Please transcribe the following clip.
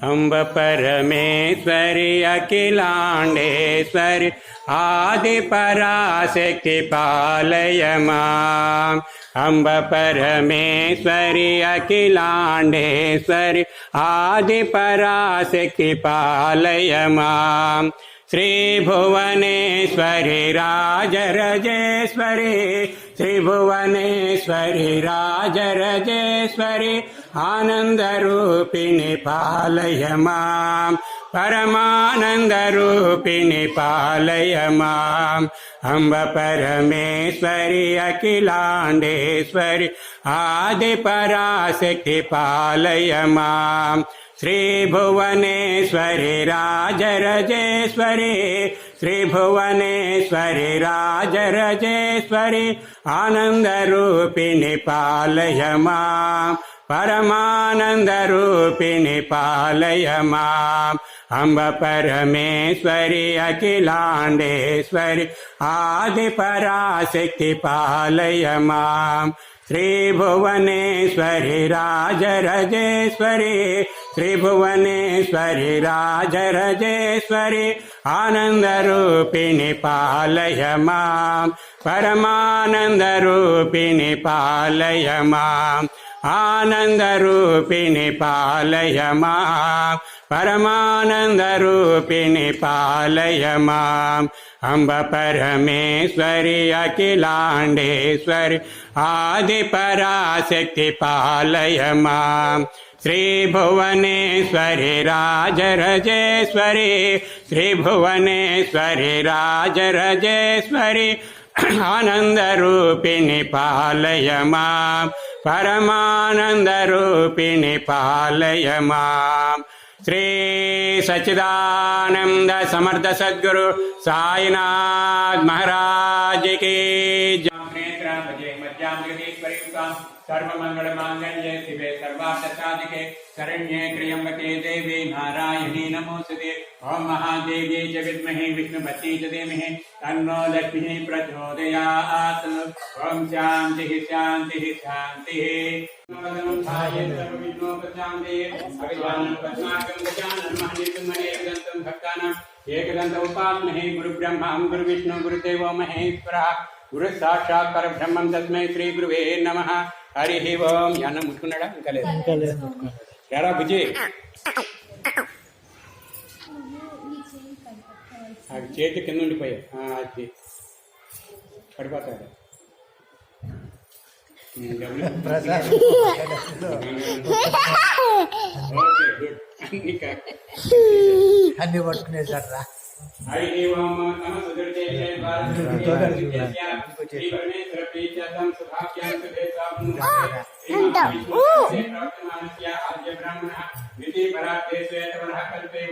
अम्ब परमेश्वरी अखिलांडेश्वरी आदिपराशक्ति पालय माम्। अम्ब परमेश्वरी अखिलांडेश्वरी आदिपराशक्ति पालय माम्। श्री भुवनेश्वरी राजराजेश्वरी श्री भुवनेश्वरी राजराजेश्वरी आनंदरूपिणी पालय माम्। परमानंदरूपिणी पालय माम्। अम्ब परमेश्वरी अखिलांडेश्वरी आदिपराशक्ति पालय माम्। श्री भुवनेश्वरी राजराजेश्वरी श्री भुवनेश्वरी राजराजेश्वरी आनंदरूपिणी पालय माम्। परमानंदरूपिणी पालय माम्। अम्ब परमेश्वरी अखिलांडेश्वरी आदिपराशक्ति पालय माम्। श्री भुवनेश्वरी राजराजेश्वरी श्री भुवनेश्वरी राजराजेश्वरी आनंदरूपिणी पालय माम्। परमानंदरूपिणी पालय माम्। आनंदरूपिणी पालय माम्। परमानंदरूपिणी पालय माम्। अम्ब परमेश्वरी अखिलांडेश्वरी आदिपराशक्ति पालय माम्। श्री भुवनेश्वरी राजराजेश्वरी श्री भुवनेश्वरी राजराजेश्वरी आनंदरूपिणी पालय माम्। परमानंदरूपिणी पालय माम्। श्री सच्चिदानंद समर्थ सद्गुरु साईनाथ महाराज की जय। सर्वमंगल मांगल्ये शिवे सर्वार्थ साधिके शरण्ये त्र्यंबके देवी नारायणी नमोस्तुते। ओम महादेव्यै च विद्महे विष्णुपत्न्यै च धीमहि तन्नो लक्ष्मीः प्रचोदयात्। ओम शान्तिः शान्तिः शान्तिः। एकदंत उपासमहे गुरुब्रह्मा गुरुविष्णु गुरुदेवो महेश्वरः गुरु साक्षात् परब्रह्मं तस्मै श्री गुरुवे नमः। हरि ओम। याना मुట్టుకున్నాడా ఇంకా లేదు యారా బుజ్జి అది చేతి కింద ఉండిపోయా అది పడిపోతాడు అన్ని పట్టుకునేసారా हरि ओम नमः सुदर्शे जय भारत श्री परमेश्वर प्रीत्यर्थम सुभाग्यं सुदेशं श्री प्रार्थनास्य आद्य ब्राह्मणः विधि परार्थे श्वेतवरः कल्पे